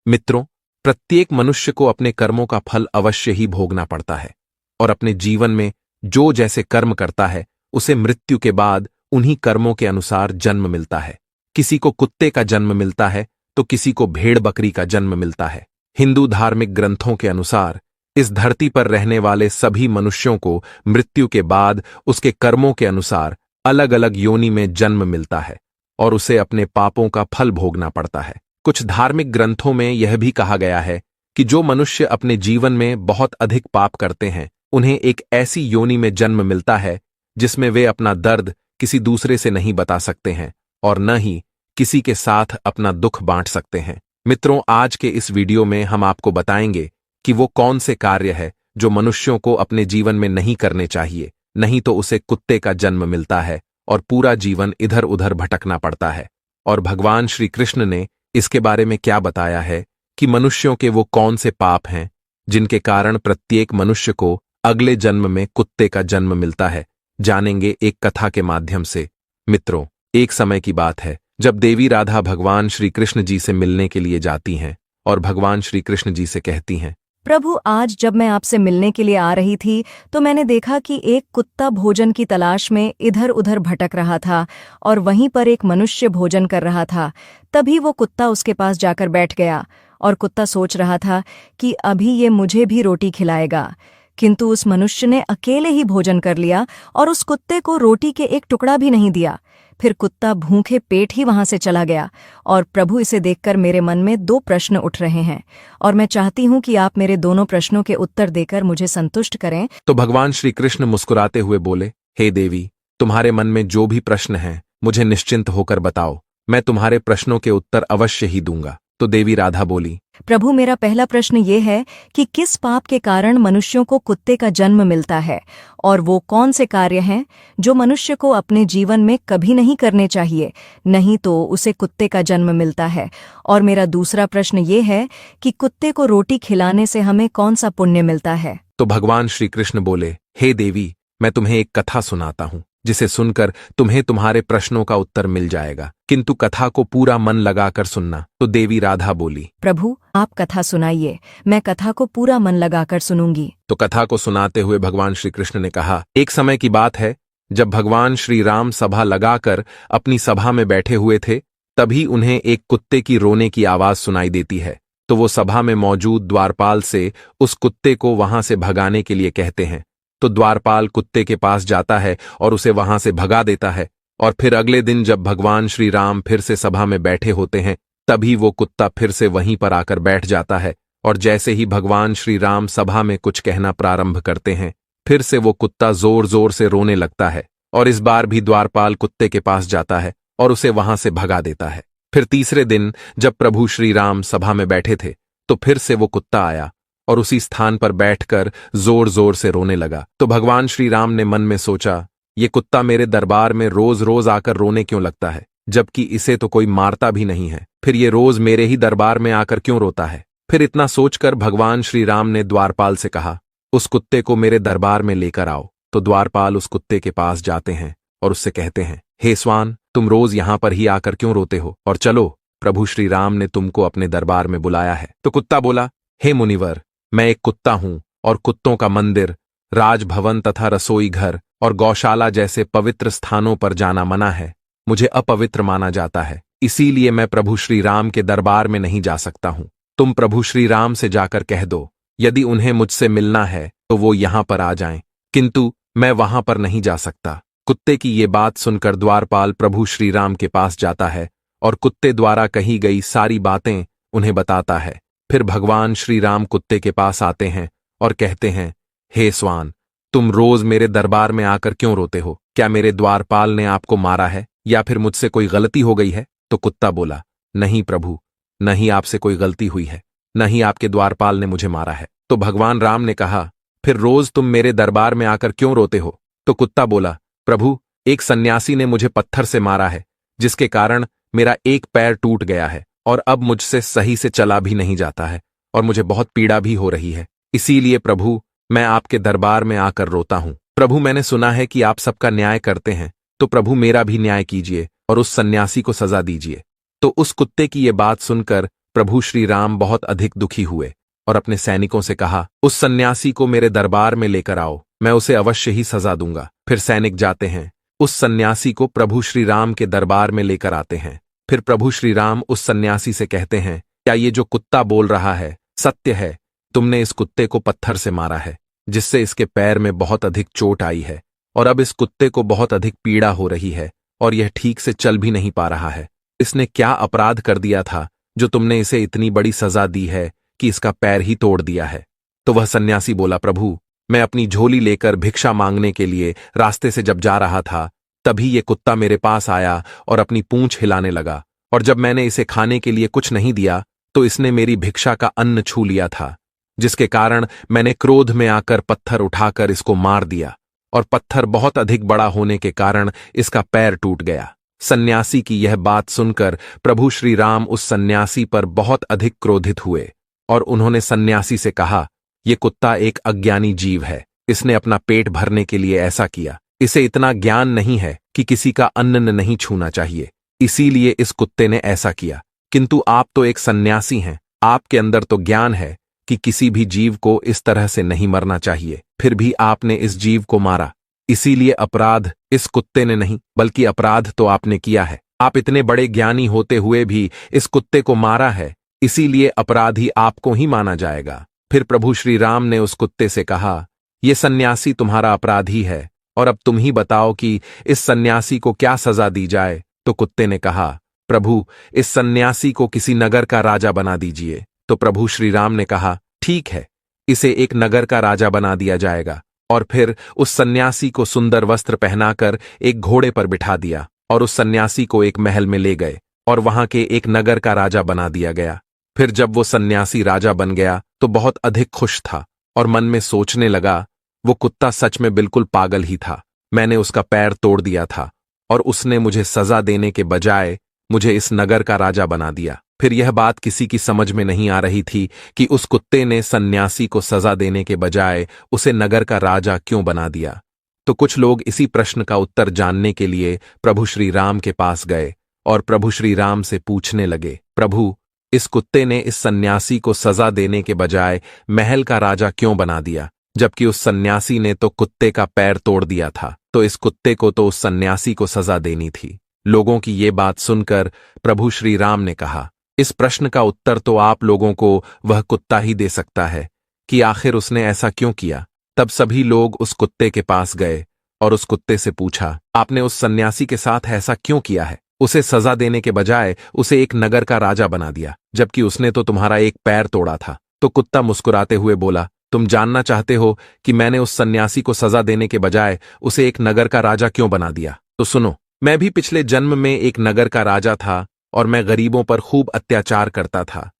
मित्रों, प्रत्येक मनुष्य को अपने कर्मों का फल अवश्य ही भोगना पड़ता है और अपने जीवन में जो जैसे कर्म करता है उसे मृत्यु के बाद उन्हीं कर्मों के अनुसार जन्म मिलता है। किसी को कुत्ते का जन्म मिलता है तो किसी को भेड़ बकरी का जन्म मिलता है। हिंदू धार्मिक ग्रंथों के अनुसार इस धरती पर रहने वाले सभी मनुष्यों को मृत्यु के बाद उसके कर्मों के अनुसार अलग अलग योनि में जन्म मिलता है और उसे अपने पापों का फल भोगना पड़ता है। कुछ धार्मिक ग्रंथों में यह भी कहा गया है कि जो मनुष्य अपने जीवन में बहुत अधिक पाप करते हैं उन्हें एक ऐसी योनि में जन्म मिलता है जिसमें वे अपना दर्द किसी दूसरे से नहीं बता सकते हैं और न ही किसी के साथ अपना दुख बांट सकते हैं। मित्रों, आज के इस वीडियो में हम आपको बताएंगे कि वो कौन से कार्य है जो मनुष्यों को अपने जीवन में नहीं करने चाहिए, नहीं तो उसे कुत्ते का जन्म मिलता है और पूरा जीवन इधर उधर भटकना पड़ता है। और भगवान श्री कृष्ण ने इसके बारे में क्या बताया है कि मनुष्यों के वो कौन से पाप हैं जिनके कारण प्रत्येक मनुष्य को अगले जन्म में कुत्ते का जन्म मिलता है, जानेंगे एक कथा के माध्यम से। मित्रों, एक समय की बात है जब देवी राधा भगवान श्री कृष्ण जी से मिलने के लिए जाती हैं और भगवान श्री कृष्ण जी से कहती हैं, प्रभु, आज जब मैं आपसे मिलने के लिए आ रही थी तो मैंने देखा कि एक कुत्ता भोजन की तलाश में इधर उधर भटक रहा था और वहीं पर एक मनुष्य भोजन कर रहा था। तभी वो कुत्ता उसके पास जाकर बैठ गया और कुत्ता सोच रहा था कि अभी ये मुझे भी रोटी खिलाएगा, किंतु उस मनुष्य ने अकेले ही भोजन कर लिया और उस कुत्ते को रोटी के एक टुकड़ा भी नहीं दिया। फिर कुत्ता भूखे पेट ही वहां से चला गया। और प्रभु, इसे देखकर मेरे मन में दो प्रश्न उठ रहे हैं और मैं चाहती हूं कि आप मेरे दोनों प्रश्नों के उत्तर देकर मुझे संतुष्ट करें। तो भगवान श्री कृष्ण मुस्कुराते हुए बोले, हे देवी, तुम्हारे मन में जो भी प्रश्न हैं मुझे निश्चिंत होकर बताओ, मैं तुम्हारे प्रश्नों के उत्तर अवश्य ही दूंगा। तो देवी राधा बोली, प्रभु, मेरा पहला प्रश्न ये है कि किस पाप के कारण मनुष्यों को कुत्ते का जन्म मिलता है और वो कौन से कार्य हैं जो मनुष्य को अपने जीवन में कभी नहीं करने चाहिए, नहीं तो उसे कुत्ते का जन्म मिलता है। और मेरा दूसरा प्रश्न ये है कि कुत्ते को रोटी खिलाने से हमें कौन सा पुण्य मिलता है। तो भगवान श्री कृष्ण बोले, हे देवी, मैं तुम्हें एक कथा सुनाता हूं जिसे सुनकर तुम्हें तुम्हारे प्रश्नों का उत्तर मिल जाएगा, किंतु कथा को पूरा मन लगाकर सुनना। तो देवी राधा बोली, प्रभु, आप कथा सुनाइए, मैं कथा को पूरा मन लगाकर सुनूंगी। तो कथा को सुनाते हुए भगवान श्री कृष्ण ने कहा, एक समय की बात है जब भगवान श्री राम सभा लगाकर अपनी सभा में बैठे हुए थे, तभी उन्हें एक कुत्ते की रोने की आवाज सुनाई देती है। तो वो सभा में मौजूद द्वारपाल से उस कुत्ते को वहां से भगाने के लिए कहते हैं। तो द्वारपाल कुत्ते के पास जाता है और उसे वहां से भगा देता है। और फिर अगले दिन जब भगवान श्री राम फिर से सभा में बैठे होते हैं, तभी वो कुत्ता फिर से वहीं पर आकर बैठ जाता है और जैसे ही भगवान श्री राम सभा में कुछ कहना प्रारंभ करते हैं, फिर से वो कुत्ता जोर जोर से रोने लगता है और इस बार भी द्वारपाल कुत्ते के पास जाता है और उसे वहां से भगा देता है। फिर तीसरे दिन जब प्रभु श्री राम सभा में बैठे थे तो फिर से वो कुत्ता आया और उसी स्थान पर बैठकर जोर जोर से रोने लगा। तो भगवान श्री राम ने मन में सोचा, ये कुत्ता मेरे दरबार में रोज रोज आकर रोने क्यों लगता है, जबकि इसे तो कोई मारता भी नहीं है, फिर ये रोज मेरे ही दरबार में आकर क्यों रोता है। फिर इतना सोचकर भगवान श्री राम ने द्वारपाल से कहा, उस कुत्ते को मेरे दरबार में लेकर आओ। तो द्वारपाल उस कुत्ते के पास जाते हैं और उससे कहते हैं, हे स्वान, तुम रोज यहां पर ही आकर क्यों रोते हो, और चलो, प्रभु श्री राम ने तुमको अपने दरबार में बुलाया है। तो कुत्ता बोला, हे मुनिवर, मैं एक कुत्ता हूं और कुत्तों का मंदिर, राजभवन तथा रसोई घर और गौशाला जैसे पवित्र स्थानों पर जाना मना है, मुझे अपवित्र माना जाता है, इसीलिए मैं प्रभु श्री राम के दरबार में नहीं जा सकता हूं। तुम प्रभु श्री राम से जाकर कह दो, यदि उन्हें मुझसे मिलना है तो वो यहां पर आ जाएं, किंतु मैं वहां पर नहीं जा सकता। कुत्ते की ये बात सुनकर द्वारपाल प्रभु श्री राम के पास जाता है और कुत्ते द्वारा कही गई सारी बातें उन्हें बताता है। फिर भगवान श्री राम कुत्ते के पास आते हैं और कहते हैं, हे स्वान, तुम रोज मेरे दरबार में आकर क्यों रोते हो, क्या मेरे द्वारपाल ने आपको मारा है या फिर मुझसे कोई गलती हो गई है। तो कुत्ता बोला, नहीं प्रभु, नहीं आपसे कोई गलती हुई है, नहीं आपके द्वारपाल ने मुझे मारा है। तो भगवान राम ने कहा, फिर रोज तुम मेरे दरबार में आकर क्यों रोते हो। तो कुत्ता बोला, प्रभु, एक सन्यासी ने मुझे पत्थर से मारा है, जिसके कारण मेरा एक पैर टूट गया है और अब मुझसे सही से चला भी नहीं जाता है और मुझे बहुत पीड़ा भी हो रही है, इसीलिए प्रभु मैं आपके दरबार में आकर रोता हूं। प्रभु, मैंने सुना है कि आप सबका न्याय करते हैं, तो प्रभु मेरा भी न्याय कीजिए और उस सन्यासी को सजा दीजिए। तो उस कुत्ते की ये बात सुनकर प्रभु श्री राम बहुत अधिक दुखी हुए और अपने सैनिकों से कहा, उस सन्यासी को मेरे दरबार में लेकर आओ, मैं उसे अवश्य ही सजा दूंगा। फिर सैनिक जाते हैं, उस सन्यासी को प्रभु श्री राम के दरबार में लेकर आते हैं। फिर प्रभु श्री राम उस सन्यासी से कहते हैं, क्या ये जो कुत्ता बोल रहा है सत्य है? तुमने इस कुत्ते को पत्थर से मारा है, जिससे इसके पैर में बहुत अधिक चोट आई है, और अब इस कुत्ते को बहुत अधिक पीड़ा हो रही है और यह ठीक से चल भी नहीं पा रहा है। इसने क्या अपराध कर दिया था जो तुमने इसे इतनी बड़ी सजा दी है कि इसका पैर ही तोड़ दिया है? तो वह सन्यासी बोला, प्रभु, मैं अपनी झोली लेकर भिक्षा मांगने के लिए रास्ते से जब जा रहा था, तभी ये कुत्ता मेरे पास आया और अपनी पूंछ हिलाने लगा, और जब मैंने इसे खाने के लिए कुछ नहीं दिया तो इसने मेरी भिक्षा का अन्न छू लिया था, जिसके कारण मैंने क्रोध में आकर पत्थर उठाकर इसको मार दिया, और पत्थर बहुत अधिक बड़ा होने के कारण इसका पैर टूट गया। सन्यासी की यह बात सुनकर प्रभु श्री राम उस सन्यासी पर बहुत अधिक क्रोधित हुए और उन्होंने सन्यासी से कहा, ये कुत्ता एक अज्ञानी जीव है, इसने अपना पेट भरने के लिए ऐसा किया। इसे इतना ज्ञान नहीं है कि किसी का अन्न नहीं छूना चाहिए, इसीलिए इस कुत्ते ने ऐसा किया। किंतु आप तो एक सन्यासी हैं, आपके अंदर तो ज्ञान है कि किसी भी जीव को इस तरह से नहीं मरना चाहिए, फिर भी आपने इस जीव को मारा। इसीलिए अपराध इस कुत्ते ने नहीं, बल्कि अपराध तो आपने किया है। आप इतने बड़े ज्ञानी होते हुए भी इस कुत्ते को मारा है, इसीलिए अपराधी आपको ही माना जाएगा। फिर प्रभु श्री राम ने उस कुत्ते से कहा, ये सन्यासी तुम्हारा अपराधी है, और अब तुम ही बताओ कि इस सन्यासी को क्या सजा दी जाए। तो कुत्ते ने कहा, प्रभु, इस सन्यासी को किसी नगर का राजा बना दीजिए। तो प्रभु श्री राम ने कहा, ठीक है, इसे एक नगर का राजा बना दिया जाएगा। और फिर उस सन्यासी को सुंदर वस्त्र पहनाकर एक घोड़े पर बिठा दिया और उस सन्यासी को एक महल में ले गए और वहां के एक नगर का राजा बना दिया गया। फिर जब वो सन्यासी राजा बन गया तो बहुत अधिक खुश था और मन में सोचने लगा, वो कुत्ता सच में बिल्कुल पागल ही था। मैंने उसका पैर तोड़ दिया था और उसने मुझे सजा देने के बजाय मुझे इस नगर का राजा बना दिया। फिर यह बात किसी की समझ में नहीं आ रही थी कि उस कुत्ते ने सन्यासी को सजा देने के बजाय उसे नगर का राजा क्यों बना दिया। तो कुछ लोग इसी प्रश्न का उत्तर जानने के लिए प्रभु श्री राम के पास गए और प्रभु श्री राम से पूछने लगे, प्रभु, इस कुत्ते ने इस सन्यासी को सजा देने के बजाय महल का राजा क्यों बना दिया, जबकि उस सन्यासी ने तो कुत्ते का पैर तोड़ दिया था। तो इस कुत्ते को तो उस सन्यासी को सजा देनी थी। लोगों की ये बात सुनकर प्रभु श्री राम ने कहा, इस प्रश्न का उत्तर तो आप लोगों को वह कुत्ता ही दे सकता है कि आखिर उसने ऐसा क्यों किया। तब सभी लोग उस कुत्ते के पास गए और उस कुत्ते से पूछा, आपने उस सन्यासी के साथ ऐसा क्यों किया है? उसे सजा देने के बजाय उसे एक नगर का राजा बना दिया, जबकि उसने तो तुम्हारा एक पैर तोड़ा था। तो कुत्ता मुस्कुराते हुए बोला, तुम जानना चाहते हो कि मैंने उस सन्यासी को सजा देने के बजाय उसे एक नगर का राजा क्यों बना दिया? तो सुनो, मैं भी पिछले जन्म में एक नगर का राजा था और मैं गरीबों पर खूब अत्याचार करता था।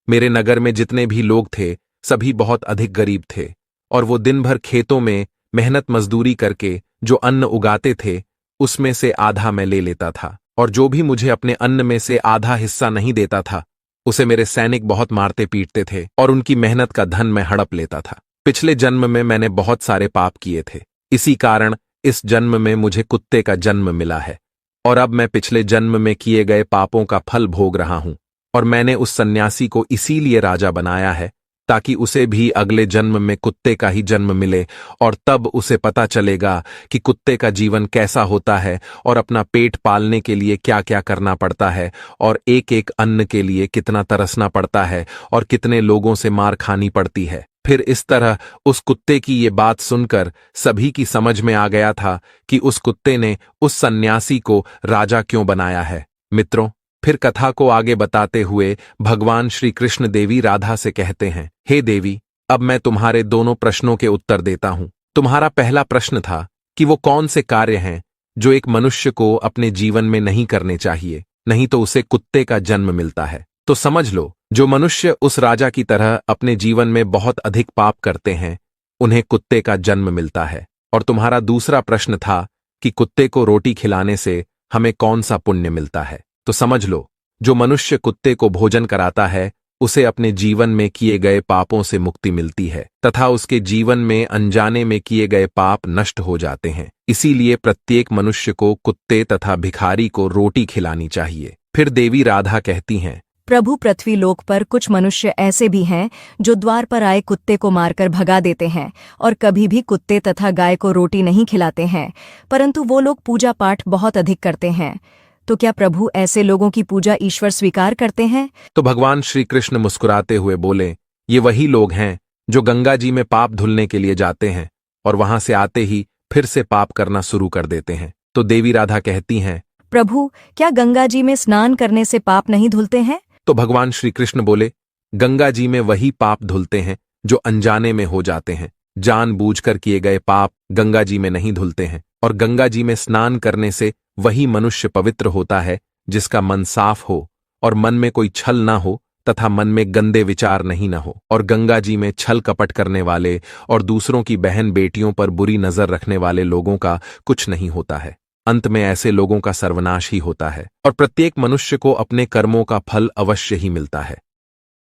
मेरे नगर में जितने भी लोग थे सभी बहुत अधिक गरीब थे और वो दिन भर खेतों में मेहनत मजदूरी करके जो अन्न उगाते थे उसमें से आधा मैं ले लेता था, और जो भी मुझे अपने अन्न में से आधा हिस्सा नहीं देता था उसे मेरे सैनिक बहुत मारते पीटते थे और उनकी मेहनत का धन मैं हड़प लेता था। पिछले जन्म में मैंने बहुत सारे पाप किए थे, इसी कारण इस जन्म में मुझे कुत्ते का जन्म मिला है और अब मैं पिछले जन्म में किए गए पापों का फल भोग रहा हूं। और मैंने उस सन्यासी को इसीलिए राजा बनाया है ताकि उसे भी अगले जन्म में कुत्ते का ही जन्म मिले और तब उसे पता चलेगा कि कुत्ते का जीवन कैसा होता है और अपना पेट पालने के लिए क्या क्या करना पड़ता है और एक एक अन्न के लिए कितना तरसना पड़ता है और कितने लोगों से मार खानी पड़ती है। फिर इस तरह उस कुत्ते की ये बात सुनकर सभी की समझ में आ गया था कि उस कुत्ते ने उस सन्यासी को राजा क्यों बनाया है। मित्रों, फिर कथा को आगे बताते हुए भगवान श्री कृष्ण देवी राधा से कहते हैं, हे देवी, अब मैं तुम्हारे दोनों प्रश्नों के उत्तर देता हूं। तुम्हारा पहला प्रश्न था कि वो कौन से कार्य हैं जो एक मनुष्य को अपने जीवन में नहीं करने चाहिए, नहीं तो उसे कुत्ते का जन्म मिलता है। तो समझ लो, जो मनुष्य उस राजा की तरह अपने जीवन में बहुत अधिक पाप करते हैं उन्हें कुत्ते का जन्म मिलता है। और तुम्हारा दूसरा प्रश्न था कि कुत्ते को रोटी खिलाने से हमें कौन सा पुण्य मिलता है। तो समझ लो, जो मनुष्य कुत्ते को भोजन कराता है उसे अपने जीवन में किए गए पापों से मुक्ति मिलती है तथा उसके जीवन में अनजाने में किए गए पाप नष्ट हो जाते हैं। इसीलिए प्रत्येक मनुष्य को कुत्ते तथा भिखारी को रोटी खिलानी चाहिए। फिर देवी राधा कहती हैं, प्रभु, पृथ्वी लोक पर कुछ मनुष्य ऐसे भी हैं जो द्वार पर आए कुत्ते को मारकर भगा देते हैं और कभी भी कुत्ते तथा गाय को रोटी नहीं खिलाते हैं, परंतु वो लोग पूजा पाठ बहुत अधिक करते हैं। तो क्या प्रभु ऐसे लोगों की पूजा ईश्वर स्वीकार करते हैं? तो भगवान श्री कृष्ण मुस्कुराते हुए बोले, ये वही लोग हैं जो गंगा जी में पाप धुलने के लिए जाते हैं और वहां से आते ही फिर से पाप करना शुरू कर देते हैं। तो देवी राधा कहती हैं, प्रभु, क्या गंगा जी में स्नान करने से पाप नहीं धुलते हैं? तो भगवान श्री कृष्ण बोले, गंगा जी में वही पाप धुलते हैं जो अनजाने में हो जाते हैं। जानबूझकर किए गए पाप गंगा जी में नहीं धुलते हैं। और गंगा जी में स्नान करने से वही मनुष्य पवित्र होता है जिसका मन साफ हो और मन में कोई छल ना हो तथा मन में गंदे विचार नहीं न हो। और गंगा जी में छल कपट करने वाले और दूसरों की बहन बेटियों पर बुरी नजर रखने वाले लोगों का कुछ नहीं होता है। अंत में ऐसे लोगों का सर्वनाश ही होता है और प्रत्येक मनुष्य को अपने कर्मों का फल अवश्य ही मिलता है।